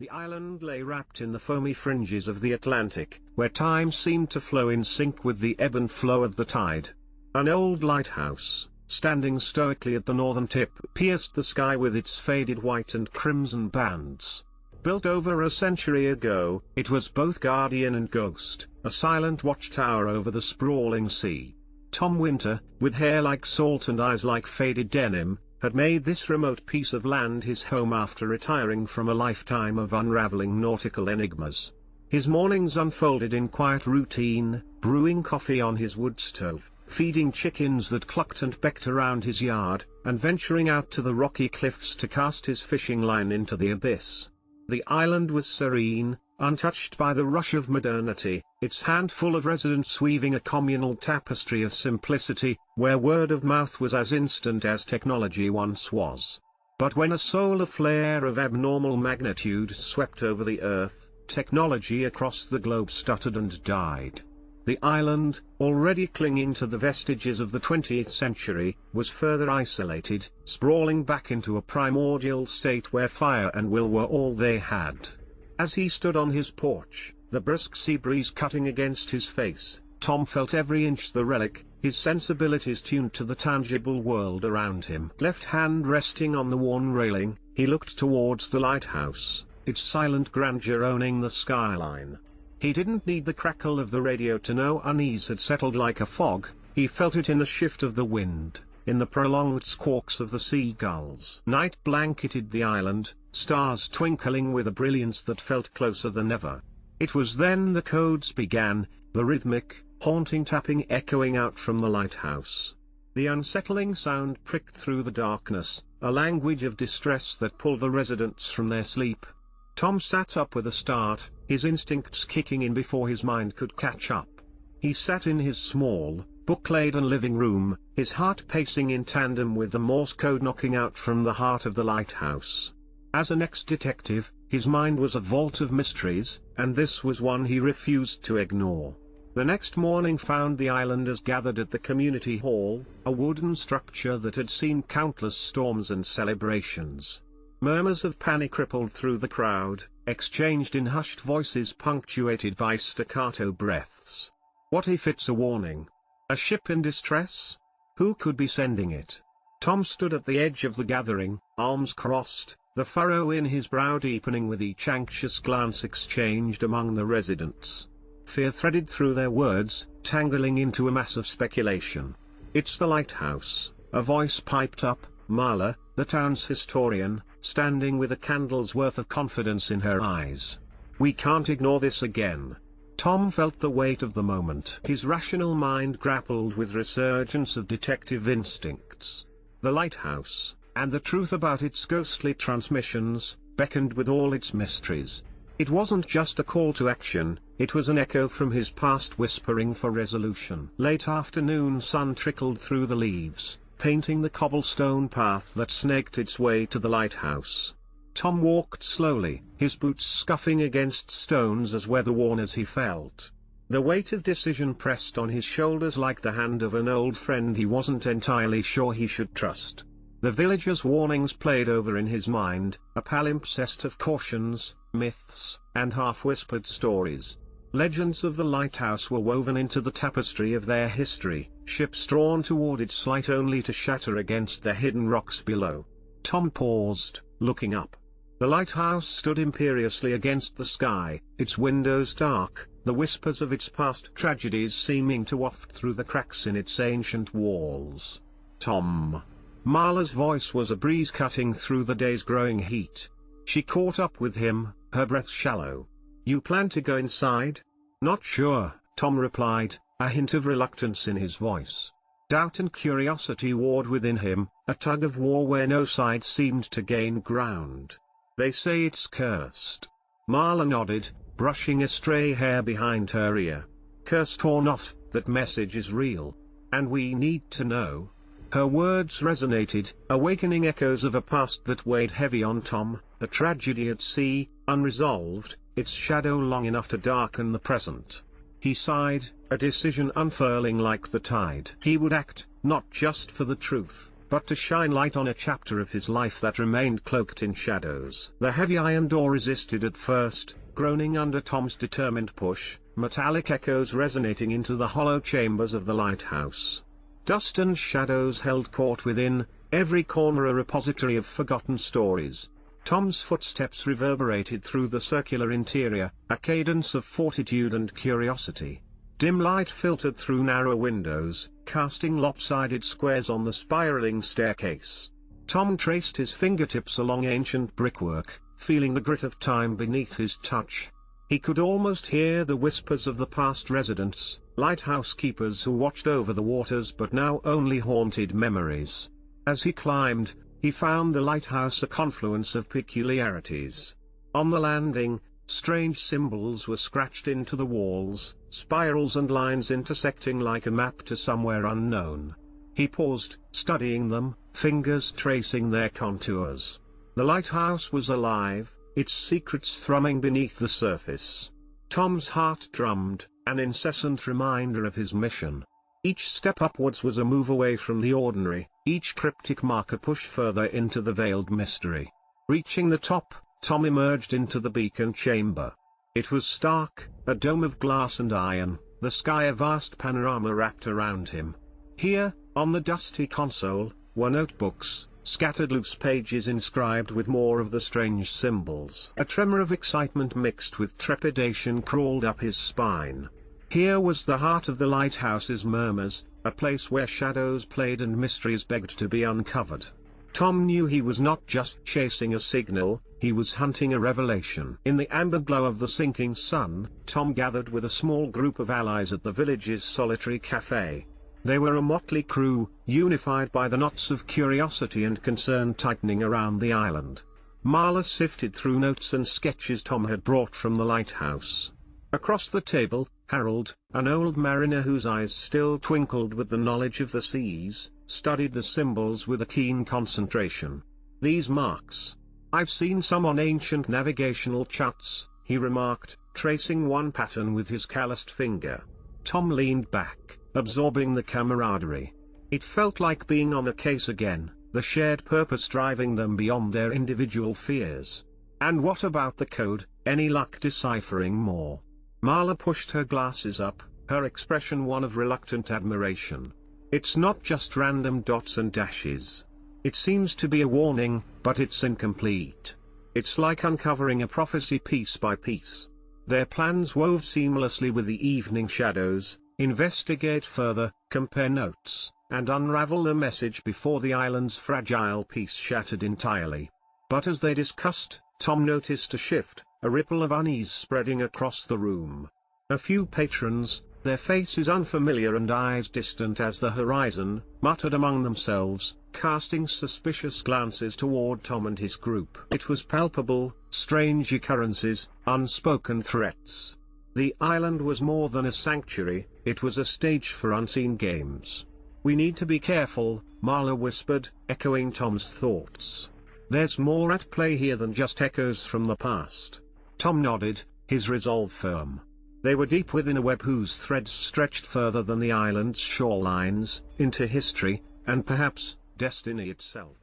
The island lay wrapped in the foamy fringes of the Atlantic, where time seemed to flow in sync with the ebb and flow of the tide. An old lighthouse, standing stoically at the northern tip, pierced the sky with its faded white and crimson bands. Built over a century ago, it was both guardian and ghost, a silent watchtower over the sprawling sea. Tom Winter, with hair like salt and eyes like faded denim, had made this remote piece of land his home after retiring from a lifetime of unraveling nautical enigmas. His mornings unfolded in quiet routine, brewing coffee on his wood stove, feeding chickens that clucked and pecked around his yard, and venturing out to the rocky cliffs to cast his fishing line into the abyss. The island was serene, untouched by the rush of modernity, its handful of residents weaving a communal tapestry of simplicity, where word of mouth was as instant as technology once was. But when a solar flare of abnormal magnitude swept over the Earth, technology across the globe stuttered and died. The island, already clinging to the vestiges of the 20th century, was further isolated, sprawling back into a primordial state where fire and will were all they had. As he stood on his porch, the brisk sea breeze cutting against his face, Tom felt every inch the relic, his sensibilities tuned to the tangible world around him. Left hand resting on the worn railing, he looked towards the lighthouse, its silent grandeur owning the skyline. He didn't need the crackle of the radio to know unease had settled like a fog. He felt it in the shift of the wind, in the prolonged squawks of the seagulls. Night blanketed the island, stars twinkling with a brilliance that felt closer than ever. It was then the codes began, the rhythmic, haunting tapping echoing out from the lighthouse. The unsettling sound pricked through the darkness, a language of distress that pulled the residents from their sleep. Tom sat up with a start, his instincts kicking in before his mind could catch up. He sat in his small, book-laden living room, his heart pacing in tandem with the Morse code knocking out from the heart of the lighthouse. As an ex-detective, his mind was a vault of mysteries, and this was one he refused to ignore. The next morning found the islanders gathered at the community hall, a wooden structure that had seen countless storms and celebrations. Murmurs of panic rippled through the crowd, exchanged in hushed voices punctuated by staccato breaths. What if it's a warning? A ship in distress? Who could be sending it? Tom stood at the edge of the gathering, arms crossed, the furrow in his brow deepening with each anxious glance exchanged among the residents. Fear threaded through their words, tangling into a mass of speculation. "It's the lighthouse," a voice piped up, Marla, the town's historian, standing with a candle's worth of confidence in her eyes. "We can't ignore this again." Tom felt the weight of the moment. His rational mind grappled with resurgence of detective instincts. The lighthouse, and the truth about its ghostly transmissions, beckoned with all its mysteries. It wasn't just a call to action, it was an echo from his past whispering for resolution. Late afternoon sun trickled through the leaves, painting the cobblestone path that snaked its way to the lighthouse. Tom walked slowly, his boots scuffing against stones as weather-worn as he felt. The weight of decision pressed on his shoulders like the hand of an old friend he wasn't entirely sure he should trust. The villagers' warnings played over in his mind, a palimpsest of cautions, myths, and half-whispered stories. Legends of the lighthouse were woven into the tapestry of their history, ships drawn toward its light only to shatter against the hidden rocks below. Tom paused, looking up. The lighthouse stood imperiously against the sky, its windows dark, the whispers of its past tragedies seeming to waft through the cracks in its ancient walls. "Tom." Marla's voice was a breeze cutting through the day's growing heat. She caught up with him, her breath shallow. "You plan to go inside?" "Not sure," Tom replied, a hint of reluctance in his voice. Doubt and curiosity warred within him, a tug-of-war where no side seemed to gain ground. "They say it's cursed." Marla nodded, brushing a stray hair behind her ear. "Cursed or not, that message is real. And we need to know." Her words resonated, awakening echoes of a past that weighed heavy on Tom, a tragedy at sea, unresolved, its shadow long enough to darken the present. He sighed, a decision unfurling like the tide. He would act, not just for the truth, but to shine light on a chapter of his life that remained cloaked in shadows. The heavy iron door resisted at first, groaning under Tom's determined push, metallic echoes resonating into the hollow chambers of the lighthouse. Dust and shadows held court within, every corner a repository of forgotten stories. Tom's footsteps reverberated through the circular interior, a cadence of fortitude and curiosity. Dim light filtered through narrow windows, casting lopsided squares on the spiraling staircase. Tom traced his fingertips along ancient brickwork, feeling the grit of time beneath his touch. He could almost hear the whispers of the past residents, lighthouse keepers who watched over the waters but now only haunted memories. As he climbed, he found the lighthouse a confluence of peculiarities. On the landing, strange symbols were scratched into the walls, spirals and lines intersecting like a map to somewhere unknown. He paused, studying them, fingers tracing their contours. The lighthouse was alive, its secrets thrumming beneath the surface. Tom's heart drummed, an incessant reminder of his mission. Each step upwards was a move away from the ordinary, each cryptic mark a push further into the veiled mystery. Reaching the top, Tom emerged into the beacon chamber. It was stark, a dome of glass and iron, the sky a vast panorama wrapped around him. Here, on the dusty console, were notebooks, scattered loose pages inscribed with more of the strange symbols. A tremor of excitement mixed with trepidation crawled up his spine. Here was the heart of the lighthouse's murmurs, a place where shadows played and mysteries begged to be uncovered. Tom knew he was not just chasing a signal, he was hunting a revelation. In the amber glow of the sinking sun, Tom gathered with a small group of allies at the village's solitary cafe. They were a motley crew, unified by the knots of curiosity and concern tightening around the island. Marla sifted through notes and sketches Tom had brought from the lighthouse. Across the table, Harold, an old mariner whose eyes still twinkled with the knowledge of the seas, studied the symbols with a keen concentration. These marks. I've seen some on ancient navigational charts, he remarked, tracing one pattern with his calloused finger. Tom leaned back, absorbing the camaraderie. It felt like being on a case again, the shared purpose driving them beyond their individual fears. And what about the code, any luck deciphering more? Marla pushed her glasses up, her expression one of reluctant admiration. It's not just random dots and dashes. It seems to be a warning, but it's incomplete. It's like uncovering a prophecy piece by piece. Their plans wove seamlessly with the evening shadows, investigate further, compare notes, and unravel the message before the island's fragile peace shattered entirely. But as they discussed, Tom noticed a shift, a ripple of unease spreading across the room. A few patrons, their faces unfamiliar and eyes distant as the horizon, muttered among themselves, casting suspicious glances toward Tom and his group. It was palpable, strange occurrences, unspoken threats. The island was more than a sanctuary, it was a stage for unseen games. We need to be careful, Marla whispered, echoing Tom's thoughts. There's more at play here than just echoes from the past. Tom nodded, his resolve firm. They were deep within a web whose threads stretched further than the island's shorelines, into history, and perhaps, destiny itself.